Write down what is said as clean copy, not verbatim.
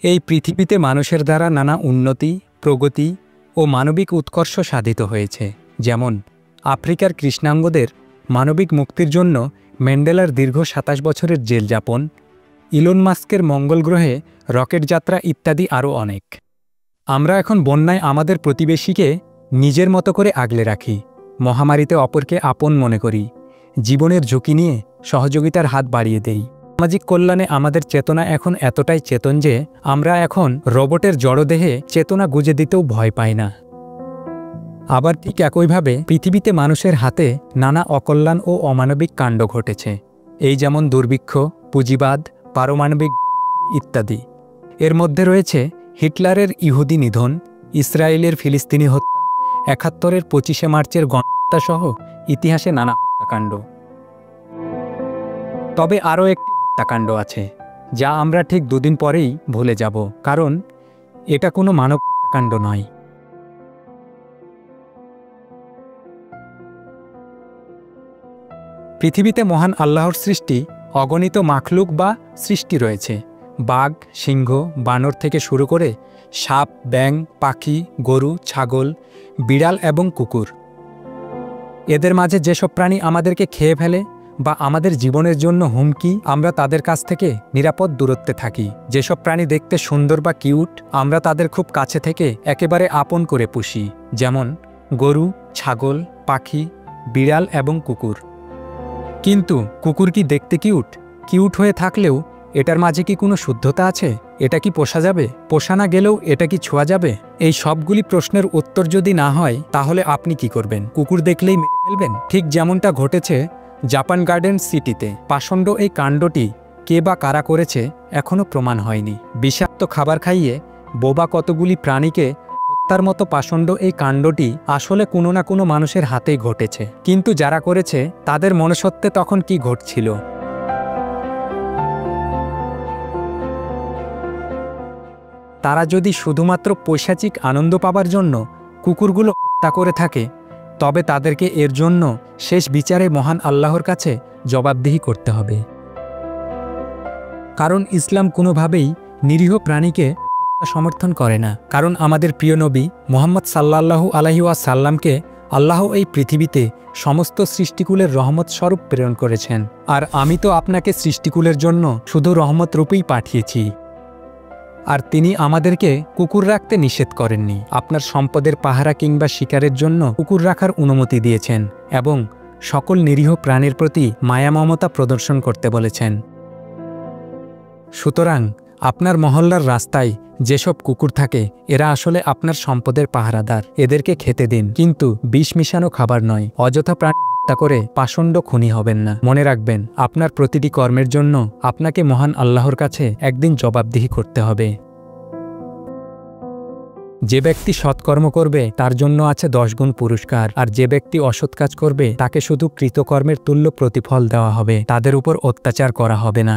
এই পৃথিবীতে মানুষের দ্বারা নানা উন্নতি, প্রগতি ও মানবিক উৎকর্ষ সাধিত হয়েছে। যেমন আফ্রিকার কৃষ্ণাঙ্গদের মানবিক মুক্তির জন্য ম্যান্ডেলার দীর্ঘ ২৭ বছরের জেল যাপন, ইলন মাস্কের মঙ্গল গ্রহে রকেট যাত্রা ইত্যাদি আরও অনেক। আমরা এখন বন্যায় আমাদের প্রতিবেশীকে নিজের মতো করে আগলে রাখি, মহামারীতে অপরকে আপন মনে করি, জীবনের ঝুঁকি নিয়ে সহযোগিতার হাত বাড়িয়ে দেই। সামাজিক কল্যাণে আমাদের চেতনা এখন এতটাই চেতন যে আমরা এখন রোবটের জড়দেহে চেতনা গুঁজে দিতেও ভয় পাই না। আবার ঠিক একইভাবে পৃথিবীতে মানুষের হাতে নানা অকল্যাণ ও অমানবিক কাণ্ড ঘটেছে। এই যেমন দুর্ভিক্ষ, পুঁজিবাদ, পারমাণবিক ইত্যাদি। এর মধ্যে রয়েছে হিটলারের ইহুদি নিধন, ইসরায়েলের ফিলিস্তিনি হত্যা, ৭১-এর ২৫শে মার্চের গণহত্যাসহ ইতিহাসে নানা হত্যাকাণ্ড। তবে আরও একটি হত্যাকাণ্ড আছে যা আমরা ঠিক দুদিন পরেই ভুলে যাব, কারণ এটা কোনো মানব হত্যাকাণ্ড নয়। পৃথিবীতে মহান আল্লাহর সৃষ্টি অগণিত মাখলুক বা সৃষ্টি রয়েছে। বাঘ, সিংহ, বানর থেকে শুরু করে সাপ, ব্যাঙ, পাখি, গরু, ছাগল, বিড়াল এবং কুকুর। এদের মাঝে যেসব প্রাণী আমাদেরকে খেয়ে ফেলে বা আমাদের জীবনের জন্য হুমকি, আমরা তাদের কাছ থেকে নিরাপদ দূরত্বে থাকি। যেসব প্রাণী দেখতে সুন্দর বা কিউট, আমরা তাদের খুব কাছে থেকে একেবারে আপন করে পুষি, যেমন গরু, ছাগল, পাখি, বিড়াল এবং কুকুর। কিন্তু কুকুর কি দেখতে কিউট হয়ে থাকলেও এটার মাঝে কি কোনো শুদ্ধতা আছে? এটা কি পোষা যাবে? পোষা না গেলেও এটা কি ছোঁয়া যাবে? এই সবগুলি প্রশ্নের উত্তর যদি না হয়, তাহলে আপনি কি করবেন? কুকুর দেখলেই মেরে ফেলবেন? ঠিক যেমনটা ঘটেছে জাপান গার্ডেন সিটিতে। পাষণ্ড এই কাণ্ডটি কে বা কারা করেছে এখনও প্রমাণ হয়নি। বিষাক্ত খাবার খাইয়ে বোবা কতগুলি প্রাণীকে হত্যার মতো পাষণ্ড এই কাণ্ডটি আসলে কোনো না কোনো মানুষের হাতেই ঘটেছে। কিন্তু যারা করেছে তাদের মনসত্ত্বে তখন কি ঘটছিল? তারা যদি শুধুমাত্র পৈশাচিক আনন্দ পাবার জন্য কুকুরগুলো হত্যা করে থাকে, তবে তাদেরকে এর জন্য শেষ বিচারে মহান আল্লাহর কাছে জবাবদিহি করতে হবে। কারণ ইসলাম কোনোভাবেই নিরীহ প্রাণীকে হত্যা সমর্থন করে না। কারণ আমাদের প্রিয় নবী মুহাম্মদ সাল্লাল্লাহু আলাইহি ওয়াসাল্লামকে আল্লাহ এই পৃথিবীতে সমস্ত সৃষ্টিকুলের রহমত স্বরূপ প্রেরণ করেছেন। আর আমি তো আপনাকে সৃষ্টিকুলের জন্য শুধু রহমত রূপেই পাঠিয়েছি। আর তিনি আমাদেরকে কুকুর রাখতে নিষেধ করেননি। আপনার সম্পদের পাহারা কিংবা শিকারের জন্য কুকুর রাখার অনুমতি দিয়েছেন এবং সকল নিরীহ প্রাণীর প্রতি মায়া মমতা প্রদর্শন করতে বলেছেন। সুতরাং আপনার মহল্লার রাস্তায় যেসব কুকুর থাকে, এরা আসলে আপনার সম্পদের পাহারাদার। এদেরকে খেতে দিন, কিন্তু বিষ মিশানো খাবার নয়। অযথা প্রাণী হত্যা করে পাষণ্ড খুনি হবেন না। মনে রাখবেন, আপনার প্রতিটি কর্মের জন্য আপনাকে মহান আল্লাহর কাছে একদিন জবাবদিহি করতে হবে। যে ব্যক্তি সৎকর্ম করবে তার জন্য আছে 10 গুণ পুরস্কার, আর যে ব্যক্তি অসৎ কাজ করবে তাকে শুধু কৃতকর্মের তুল্য প্রতিফল দেওয়া হবে। তাদের উপর অত্যাচার করা হবে না।